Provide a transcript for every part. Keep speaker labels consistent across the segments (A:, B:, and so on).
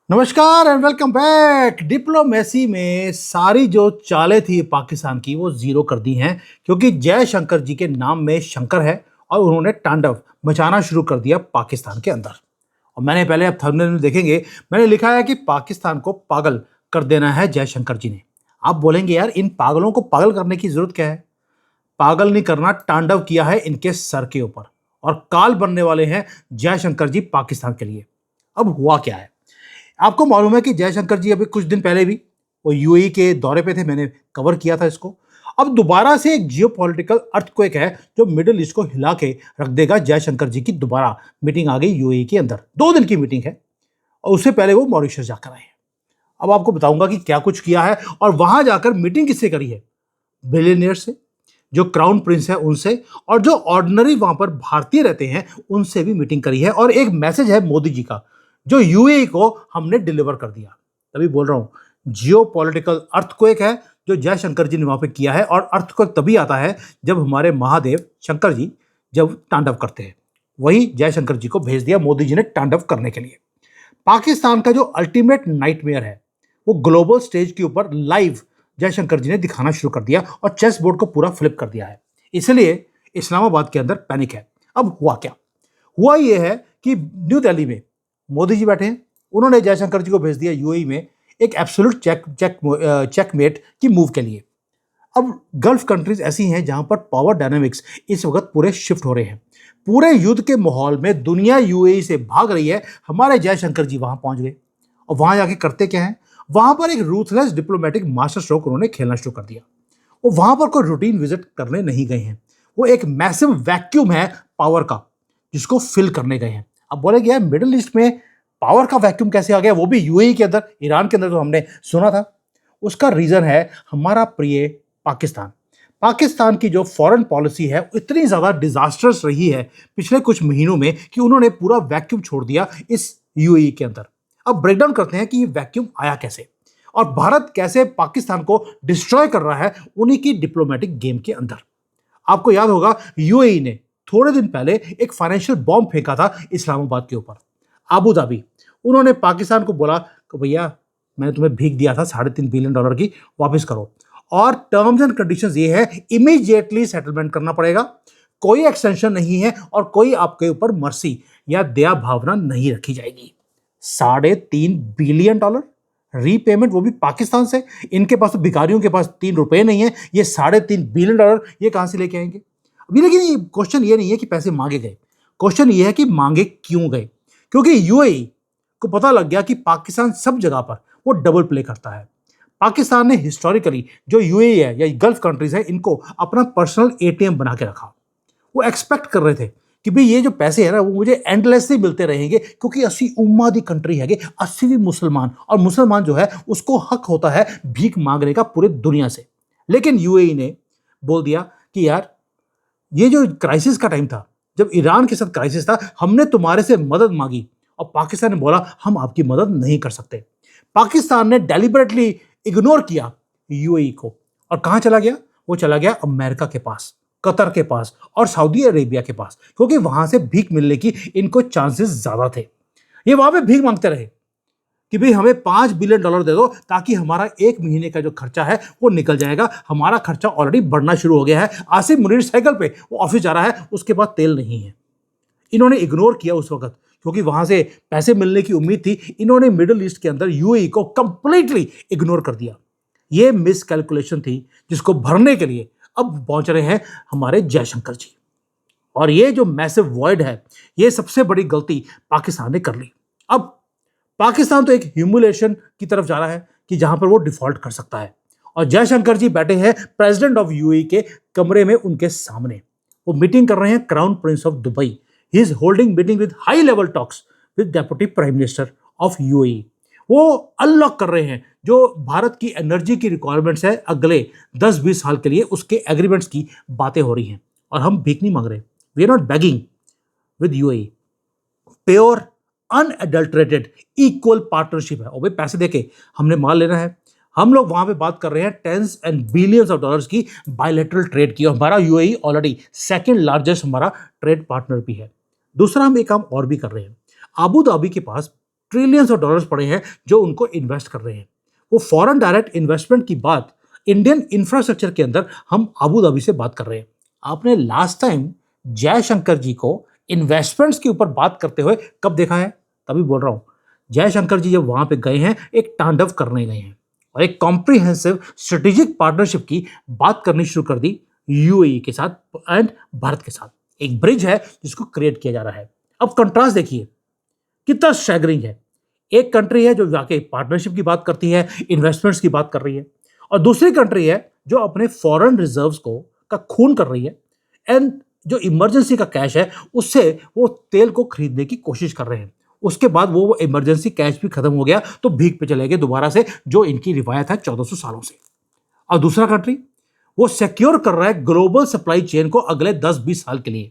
A: नमस्कार and welcome back. Diplomacy में सारी जो चालें थी पाकिस्तान की वो जीरो कर दी हैं, क्योंकि जयशंकर जी के नाम में शंकर है और उन्होंने तांडव मचाना शुरू कर दिया पाकिस्तान के अंदर। और मैंने पहले, अब थंबनेल में देखेंगे, मैंने लिखा है कि पाकिस्तान को पागल कर देना है जयशंकर जी ने। आप बोलेंगे यार, इन पागलों को पागल करने की जरूरत क्या है? पागल नहीं करना, तांडव किया है इनके सर के ऊपर और काल बनने वाले हैं जयशंकर जी पाकिस्तान के लिए। अब हुआ क्या है, आपको मालूम है कि जयशंकर जी अभी कुछ दिन पहले भी वो यूएई के दौरे पे थे, मैंने कवर किया था इसको। अब दोबारा से एक जियोपॉलिटिकल अर्थक्वेक है जो मिडिल ईस्ट को हिला के रख देगा। जयशंकर जी की दोबारा मीटिंग आ गई यूएई के अंदर, 2 दिन की मीटिंग है और उससे पहले वो मॉरिशस जाकर आए हैं। अब आपको बताऊंगा कि क्या कुछ किया है और वहां जाकर मीटिंग किससे करी है। बिलियनियर से, जो क्राउन प्रिंस है उनसे, और जो ऑर्डिनरी वहां पर भारतीय रहते हैं उनसे भी मीटिंग करी है। और एक मैसेज है मोदी जी का जो यूएई को हमने डिलीवर कर दिया। तभी बोल रहा हूं, जियो पॉलिटिकल अर्थक्वेक है जो जयशंकर जी ने वहां पे किया है। और अर्थक्वेक तभी आता है जब हमारे महादेव शंकर जी जब तांडव करते हैं। वही जयशंकर जी को भेज दिया मोदी जी ने तांडव करने के लिए। पाकिस्तान का जो अल्टीमेट नाइटमेयर है वो ग्लोबल स्टेज के ऊपर लाइव जयशंकर जी ने दिखाना शुरू कर दिया और चेस बोर्ड को पूरा फ्लिप कर दिया है। इसलिए इस्लामाबाद के अंदर पैनिक है। अब हुआ क्या? हुआ ये है कि न्यू दिल्ली में मोदी जी बैठे हैं, उन्होंने जयशंकर जी को भेज दिया यूएई में एक एब्सोल्यूट चेकमेट की मूव के लिए। अब गल्फ कंट्रीज ऐसी हैं जहां पर पावर डायनामिक्स इस वक्त पूरे शिफ्ट हो रहे हैं। पूरे युद्ध के माहौल में दुनिया यूएई से भाग रही है, हमारे जयशंकर जी वहां पहुंच गए। और वहां जाके करते क्या है, वहां पर एक रूथलेस डिप्लोमेटिक मास्टर स्ट्रोक उन्होंने खेलना शुरू कर दिया। वो वहां पर कोई रूटीन विजिट करने नहीं गए हैं, वो एक मैसिव वैक्यूम है पावर का जिसको फिल करने गए हैं। अब बोलेगे यार, मिडिल ईस्ट में पावर का वैक्यूम कैसे आ गया, वो भी यूएई के अंदर, ईरान के अंदर, तो हमने सुना था। उसका रीजन है हमारा प्रिय पाकिस्तान। पाकिस्तान की जो फॉरेन पॉलिसी है वो इतनी ज्यादा डिजास्टर्स रही है पिछले कुछ महीनों में कि उन्होंने पूरा वैक्यूम छोड़ दिया इस यूएई के अंदर। अब ब्रेकडाउन करते हैं कि ये वैक्यूम आया कैसे और भारत कैसे पाकिस्तान को डिस्ट्रॉय कर रहा है उन्हीं की डिप्लोमेटिक गेम के अंदर। आपको याद होगा, यूएई ने थोड़े दिन पहले एक फाइनेंशियल बॉम्ब फेंका था इस्लामाबाद के ऊपर, अबू धाबी। उन्होंने पाकिस्तान को बोला कि भैया, मैंने तुम्हें भीख दिया था $3.5 बिलियन की, वापस करो। और टर्म्स एंड कंडीशंस ये है, इमीडिएटली सेटलमेंट करना पड़ेगा, कोई एक्सटेंशन नहीं है और कोई आपके ऊपर मर्सी या दया भावना नहीं रखी जाएगी। $3.5 बिलियन रीपेमेंट, वो भी पाकिस्तान से। इनके पास तो भिखारियों के पास ₹3 नहीं है, ये $3.5 बिलियन ये कहां से लेके आएंगे अभी? लेकिन क्वेश्चन ये नहीं है कि पैसे मांगे गए, क्वेश्चन ये है कि मांगे क्यों गए। क्योंकि यूएई को पता लग गया कि पाकिस्तान सब जगह पर वो डबल प्ले करता है। पाकिस्तान ने हिस्टोरिकली जो यूएई है या गल्फ कंट्रीज है, इनको अपना पर्सनल एटीएम बना के रखा। वो एक्सपेक्ट कर रहे थे कि भाई ये जो पैसे है ना वो मुझे एंडलेसली मिलते रहेंगे, क्योंकि 80 उम्मा दी कंट्री है, 80 भी मुसलमान, और मुसलमान जो है उसको हक होता है भीख मांगने का पूरे दुनिया से। लेकिन यूएई ने बोल दिया कि यार, ये जो क्राइसिस का टाइम था, जब ईरान के साथ क्राइसिस था, हमने तुम्हारे से मदद मांगी और पाकिस्तान ने बोला हम आपकी मदद नहीं कर सकते। पाकिस्तान ने डेलिबरेटली इग्नोर किया यूएई को और कहां चला गया? वो चला गया अमेरिका के पास, कतर के पास और सऊदी अरेबिया के पास, क्योंकि वहां से भीख मिलने की इनको चांसेस ज्यादा थे। ये वहां पे भीख मांगते रहे कि भाई हमें $5 बिलियन दे दो ताकि हमारा 1 महीने का जो खर्चा है वो निकल जाएगा। हमारा खर्चा ऑलरेडी बढ़ना शुरू हो गया है। आसिफ मुनीर साइकिल पे वो ऑफिस जा रहा है, उसके पास तेल नहीं है। इन्होंने इग्नोर किया उस वक्त, क्योंकि वहां से पैसे मिलने की उम्मीद थी। इन्होंने मिडिल ईस्ट के अंदर यूएई को कंप्लीटली इग्नोर कर दिया। ये मिस कैलकुलेशन थी जिसको भरने के लिए अब पहुंच रहे हैं हमारे जयशंकर जी। और ये जो मैसिव वॉइड है, ये सबसे बड़ी गलती पाकिस्तान ने कर ली। अब पाकिस्तान तो एक ह्यूमिलेशन की तरफ जा रहा है कि जहां पर वो डिफॉल्ट कर सकता है, और जयशंकर जी बैठे हैं प्रेसिडेंट ऑफ यूएई के कमरे में, उनके सामने वो मीटिंग कर रहे हैं crown Prince of Dubai. He is holding meeting with high level talks with deputy prime minister of UAE. वो अनलॉक कर रहे हैं जो भारत की एनर्जी की रिक्वायरमेंट्स है अगले 10-20 साल के लिए, उसके एग्रीमेंट्स की बातें हो रही हैं। और हम भीख नहीं मांग रहे, we are not begging with UAE. Pure unadulterated equal partnership है। और भाई पैसे देके हमने माल लेना है। हम लोग वहां पे बात कर रहे हैं tens and billions of dollars की बायलैटरल ट्रेड की, और हमारा यूएई ऑलरेडी सेकंड लार्जेस्ट हमारा ट्रेड पार्टनर भी है। दूसरा, हम एक काम और भी कर रहे हैं। अबू धाबी के पास ट्रिलियंस ऑफ डॉलर्स पड़े हैं जो उनको इन्वेस्ट कर रहे हैं। वो फॉरेन डायरेक्ट इन्वेस्टमेंट की बात इंडियन इंफ्रास्ट्रक्चर के अंदर हम अबू धाबी से बात कर रहे हैं। आपने लास्ट टाइम जयशंकर जी को इन्वेस्टमेंट्स के ऊपर बात करते हुए कब देखा है? तभी बोल रहा हूं, जयशंकर जी जब वहां पे गए हैं एक तांडव करने गए हैं और एक कॉम्प्रिहेंसिव स्ट्रेटेजिक पार्टनरशिप की बात करनी शुरू कर दी यूएई के साथ एंड भारत के साथ। एक ब्रिज है जिसको क्रिएट किया जा रहा है। अब कंट्रास्ट देखिए कितना स्टैगरिंग है। एक कंट्री है जो जाके पार्टनरशिप की बात करती है, इन्वेस्टमेंट्स की बात कर रही है, और दूसरी कंट्री है जो अपने फॉरेन रिजर्व्स को का खून कर रही है एंड जो इमरजेंसी का कैश है उससे वो तेल को खरीदने की कोशिश कर रहे हैं। उसके बाद वो इमरजेंसी कैश भी खत्म हो गया तो भीख पे चले गए दोबारा से, जो इनकी रिवायत है 1400 सालों से। और दूसरा कंट्री वो सिक्योर कर रहा है ग्लोबल सप्लाई चेन को अगले 10-20 साल के लिए।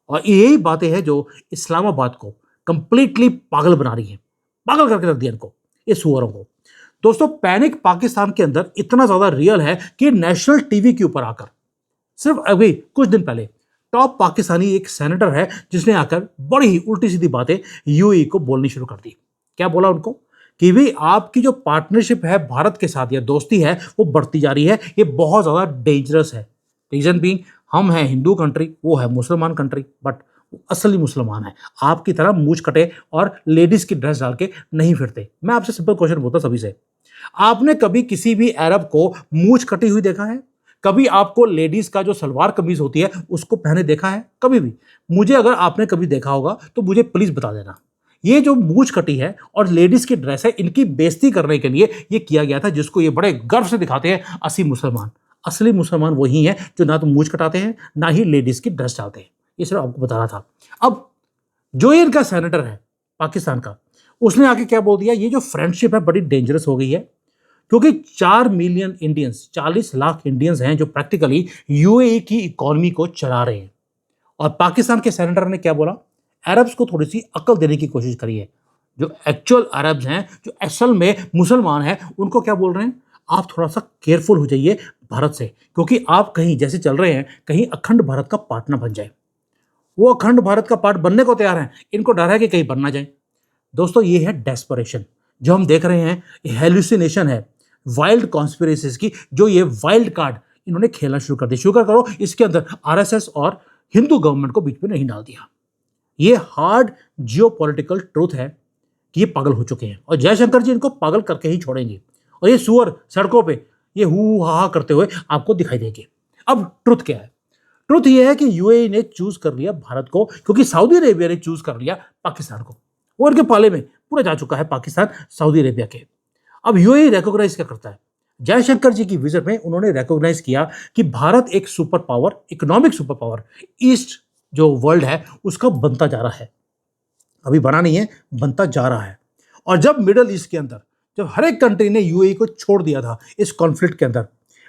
A: और यही बातें हैं जो इस्लामाबाद को कंप्लीटली पागल बना रही है, पागल करके रख दिया इनको, ये सुअरों को। दोस्तों, पैनिक पाकिस्तान के अंदर इतना ज्यादा रियल है कि नेशनल टीवी के ऊपर आकर सिर्फ अभी कुछ दिन पहले टॉप पाकिस्तानी एक सेनेटर है जिसने आकर बड़ी ही उल्टी सीधी बातें यूएई को बोलनी शुरू कर दी। क्या बोला उनको कि भाई आपकी जो पार्टनरशिप है भारत के साथ या दोस्ती है वो बढ़ती जा रही है, ये बहुत ज्यादा डेंजरस है। रीजन बीइंग हम हैं हिंदू कंट्री, वो है मुसलमान कंट्री, बट असली मुसलमान है, आपकी तरह मूछ कटे और लेडीज की ड्रेस डाल के नहीं फिरते। मैं आपसे सिंपल क्वेश्चन बोलता सभी से, आपने कभी किसी भी अरब को मूछ कटी हुई देखा है? कभी आपको लेडीज का जो सलवार कमीज होती है उसको पहने देखा है? कभी भी? मुझे अगर आपने कभी देखा होगा तो मुझे प्लीज बता देना। ये जो मूछ कटी है और लेडीज की ड्रेस है, इनकी बेइज्जती करने के लिए ये किया गया था, जिसको ये बड़े गर्व से दिखाते हैं असली मुसलमान। असली मुसलमान वही हैं जो ना तो मूछ कटाते हैं ना ही लेडीज की ड्रेस डालते हैं। ये सिर्फ आपको बताना था। अब जो ये इनका सेनेटर है पाकिस्तान का, उसने आके क्या बोल दिया, ये जो फ्रेंडशिप है बड़ी डेंजरस हो गई है, क्योंकि 4 मिलियन इंडियंस, 40 लाख इंडियंस हैं जो प्रैक्टिकली यूएई की इकोनॉमी को चला रहे हैं। और पाकिस्तान के सेनेटर ने क्या बोला, अरब्स को थोड़ी सी अकल देने की कोशिश करी है। जो एक्चुअल अरब्स हैं, जो असल में मुसलमान हैं, उनको क्या बोल रहे हैं, आप थोड़ा सा केयरफुल हो जाइए भारत से, क्योंकि आप कहीं जैसे चल रहे हैं कहीं अखंड भारत का पार्ट ना बन जाए। वो अखंड भारत का पार्ट बनने को तैयार हैं, इनको डर है कि कहीं बन ना जाए। दोस्तों, ये है डेस्परेशन जो हम देख रहे हैं, ये हेलुसिनेशन है वाइल्ड कॉन्स्पिरेसीज की, जो ये वाइल्ड कार्ड इन्होंने खेलना शुरू कर दिया। शुक्र करो इसके अंदर आरएसएस और हिंदू गवर्नमेंट को बीच में नहीं डाल दिया। ये हार्ड जियोपॉलिटिकल ट्रूथ है कि ये पागल हो चुके हैं और जयशंकर जी इनको पागल करके ही छोड़ेंगे। और ये सुअर सड़कों पे ये हु हा करते हुए आपको दिखाई देंगे। अब ट्रुथ क्या है? ट्रुथ ये है कि यूएई ने चूज कर लिया भारत को, क्योंकि सऊदी अरेबिया ने चूज कर लिया पाकिस्तान को। वो उनके पाले में पूरा जा चुका है पाकिस्तान सऊदी अरेबिया के। अब यूएई रिकॉग्नाइज क्या करता है? जयशंकर जी की विजिट में उन्होंने रिकॉग्नाइज किया कि भारत एक super power, economic super power east जो वर्ल्ड है उसका बनता जा रहा है। अभी बना नहीं है, बनता जा रहा है। और जब मिडल ईस्ट के अंदर जब हर एक कंट्री ने यूएई को छोड़ दिया था इस कॉन्फ्लिक्ट के अंदर,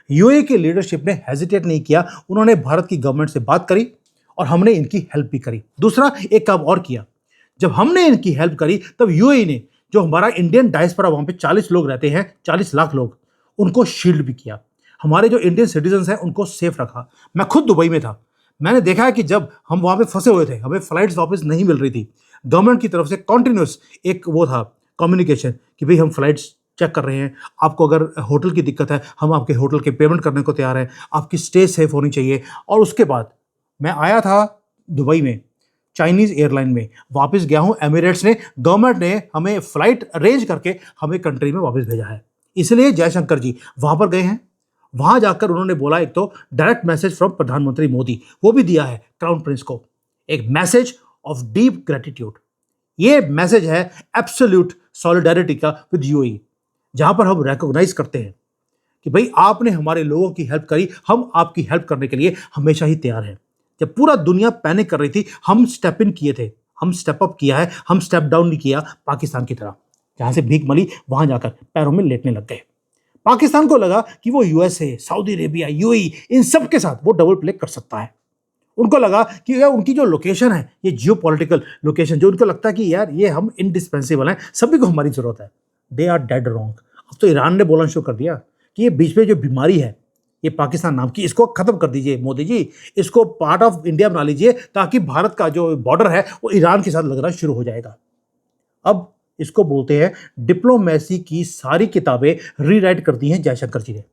A: यूएई की लीडरशिप ने हेजिटेट नहीं किया, उन्होंने भारत की गवर्नमेंट से बात करी और हमने इनकी हेल्प भी करी। दूसरा एक काम और किया, जब हमने इनकी हेल्प करी तब यूएई ने, जो हमारा इंडियन डायस्पोरा वहां पे 40 लोग रहते हैं, 40 लाख लोग, उनको शील्ड भी किया। हमारे जो इंडियन सिटीजन्स हैं उनको सेफ रखा। मैं खुद दुबई में था, मैंने देखा है कि जब हम वहां पे फंसे हुए थे, हमें फ्लाइट्स वापस नहीं मिल रही थी, गवर्नमेंट की तरफ से कॉन्टिन्यूस एक वो था कम्युनिकेशन कि भाई हम फ्लाइट्स चेक कर रहे हैं, आपको अगर होटल की दिक्कत है हम आपके होटल के पेमेंट करने को तैयार हैं, आपकी स्टे सेफ होनी चाहिए। और उसके बाद मैं आया था दुबई में चाइनीज एयरलाइन में, वापस गया हूं एमिरेट्स ने, गवर्नमेंट ने हमें फ्लाइट अरेंज करके हमें कंट्री में वापस भेजा है। इसलिए जयशंकर जी वहां पर गए हैं। वहां जाकर उन्होंने बोला, एक तो डायरेक्ट मैसेज फ्रॉम प्रधानमंत्री मोदी, वो भी दिया है क्राउन प्रिंस को, एक मैसेज ऑफ डीप ग्रेटिट्यूड। ये मैसेज है एब्सोल्यूट सॉलिडारिटी का विद यूएई, जहां पर हम रिकॉग्नाइज करते हैं कि भाई आपने हमारे लोगों की हेल्प करी, हम आपकी हेल्प करने के लिए हमेशा ही तैयार हैं। जब पूरा दुनिया पैनिक कर रही थी, हम स्टेप इन किए थे, हम स्टेप अप किया है, हम स्टेप डाउन नहीं किया पाकिस्तान की तरह। जहां से भीख मली वहां जाकर पैरों में लेटने लग गए। पाकिस्तान को लगा कि वो यूएसए, सऊदी अरेबिया, यूएई, इन सब के साथ वो डबल प्ले कर सकता है। उनको लगा कि यार उनकी जो लोकेशन है, ये जियोपॉलिटिकल लोकेशन, जो उनको लगता है कि यार ये हम इंडिस्पेंसिबल हैं, सभी को हमारी जरूरत है, दे आर डेड रॉन्ग। अब तो ईरान ने बोलना शुरू कर दिया कि ये बीच में जो बीमारी है ये पाकिस्तान नाम की, इसको खत्म कर दीजिए मोदी जी, इसको पार्ट ऑफ इंडिया बना लीजिए, ताकि भारत का जो बॉर्डर है वो ईरान के साथ लगना शुरू हो जाएगा। अब इसको बोलते हैं डिप्लोमेसी की सारी किताबें रीराइट कर दी हैं जयशंकर जी ने।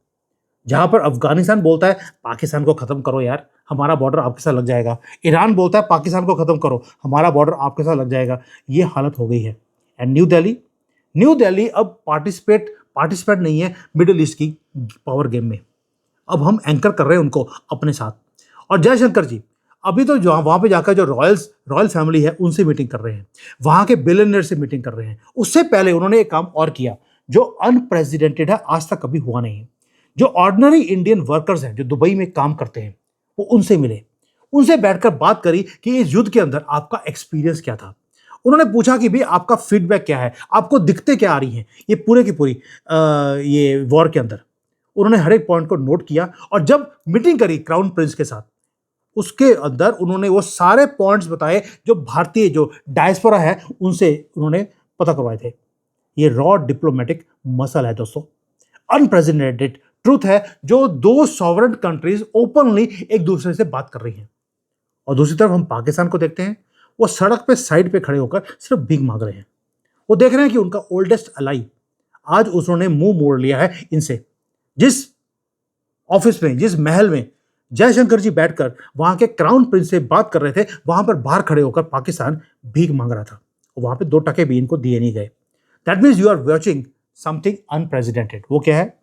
A: जहां पर अफगानिस्तान बोलता है पाकिस्तान को खत्म करो यार, हमारा बॉर्डर आपके साथ लग जाएगा। ईरान बोलता है पाकिस्तान को खत्म करो, हमारा बॉर्डर आपके साथ लग जाएगा। ये हालत हो गई है। एंड न्यू दिल्ली अब पार्टिसिपेट नहीं है मिडिल ईस्ट की पावर गेम में। अब हम एंकर कर रहे हैं उनको अपने साथ। और जयशंकर जी अभी तो जो वहां पे जाकर जो रॉयल फैमिली है उनसे मीटिंग कर रहे हैं, वहां के बिलियनियर से मीटिंग कर रहे हैं। उससे पहले उन्होंने एक काम और किया जो अनप्रेसिडेंटेड है, आज तक कभी हुआ नहीं है। जो ऑर्डिनरी इंडियन वर्कर्स हैं जो दुबई में काम करते हैं वो उनसे मिले, उनसे बैठकर बात करी कि इस युद्ध के अंदर आपका एक्सपीरियंस क्या था। उन्होंने पूछा कि भाई आपका फीडबैक क्या है, आपको दिक्कतें क्या आ रही हैं ये पूरे की पूरी ये वॉर के अंदर। उन्होंने हर एक पॉइंट को नोट किया और जब मीटिंग करी क्राउन प्रिंस के साथ, उसके अंदर उन्होंने वो सारे पॉइंट्स बताए जो भारतीय जो डायस्पोरा है उनसे उन्होंने पता करवाए थे। ये रॉ डिप्लोमेटिक मसल है दोस्तों, अनप्रेसिडेंटेड ट्रूथ है जो दो सॉवरेन कंट्रीज ओपनली एक दूसरे से बात कर रही हैं। और दूसरी तरफ हम पाकिस्तान को देखते हैं, वो सड़क पे साइड पे खड़े होकर सिर्फ भीख मांग रहे हैं। वो देख रहे हैं कि उनका ओल्डेस्ट अलाई आज उन्होंने मुंह मोड़ लिया है इनसे। जिस ऑफिस में, जिस महल में जयशंकर जी बैठकर वहां के क्राउन प्रिंस से बात कर रहे थे, वहां पर बाहर खड़े होकर पाकिस्तान भीख मांग रहा था। वहां पे 2 टके भी इनको दिए नहीं गए। That means you are watching something unprecedented. वो क्या है?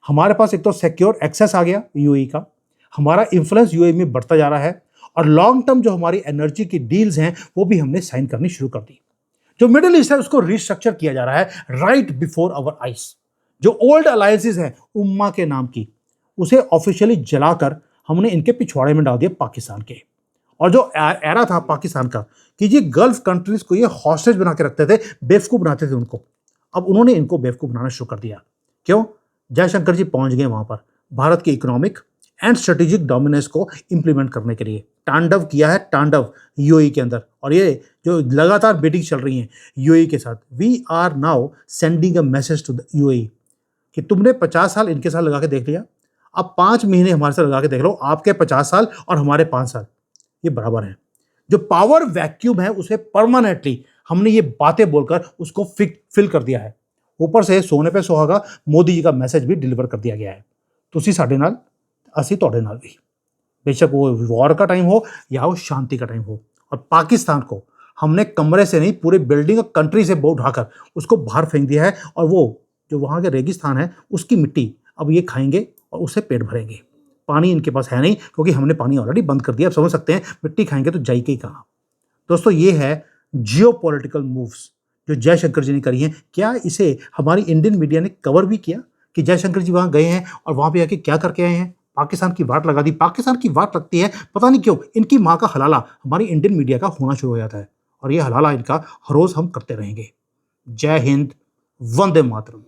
A: हमारे पास एक तो सिक्योर एक्सेस आ गया यूएई का, हमारा इन्फ्लुएंस यूएई में बढ़ता जा रहा है, और लॉन्ग टर्म जो हमारी एनर्जी की डील्स हैं वो भी हमने साइन करनी शुरू कर दी। जो मिडिल ईस्ट है उसको रिस्ट्रक्चर किया जा रहा है राइट बिफोर आवर आइस। जो ओल्ड अलायंसेस हैं उम्मा के नाम की, उसे ऑफिशियली जलाकर हमने इनके पिछवाड़े में डाल दिया पाकिस्तान के। और जो एरा था पाकिस्तान का कि ये गल्फ कंट्रीज को ये हॉस्टेज बना के रखते थे, बेवकूफ बनाते थे उनको, अब उन्होंने इनको बेवकूफ बनाना शुरू कर दिया। क्यों? जयशंकर जी पहुंच गए वहां पर भारत की इकोनॉमिक एंड स्ट्रेटेजिक डोमिनेंस को इंप्लीमेंट करने के लिए। तांडव किया है, तांडव यूएई के अंदर। और ये जो लगातार मीटिंग चल रही है यूएई के साथ, we are now sending a message to the UAE कि तुमने 50 साल इनके साथ लगा के देख लिया, अब 5 महीने हमारे साथ लगा के देख लो। आपके 50 साल और हमारे 5 साल ये बराबर हैं। जो पावर वैक्यूम है उसे परमानेंटली हमने ये बातें बोलकर उसको फिल कर दिया है। ऊपर से सोने पे सुहागा मोदी जी का मैसेज भी डिलीवर कर दिया गया है, तुसी साडे नाल असी तुहाडे नाल भी। बेशक वो वॉर का टाइम हो या वो शांति का टाइम हो। और पाकिस्तान को हमने कमरे से नहीं, पूरे बिल्डिंग और कंट्री से उठाकर उसको बाहर फेंक दिया है। और वो जो वहाँ के रेगिस्तान है उसकी मिट्टी अब ये खाएंगे और उससे पेट भरेंगे। पानी इनके पास है नहीं क्योंकि हमने पानी ऑलरेडी बंद कर दिया। अब समझ सकते हैं मिट्टी खाएंगे तो जाएगी ही कहाँ। दोस्तों ये है जियोपॉलिटिकल मूव्स जो जयशंकर जी ने करी हैं। क्या इसे हमारी इंडियन मीडिया ने कवर भी किया कि जयशंकर जी वहाँ गए हैं और वहाँ पे आके क्या करके आए हैं? पाकिस्तान की वाट लगा दी। पाकिस्तान की वाट लगती है पता नहीं क्यों, इनकी माँ का हलाला हमारी इंडियन मीडिया का होना शुरू हो जाता है, और ये हलाला इनका हर रोज हम करते रहेंगे। जय हिंद, वंदे मातरम।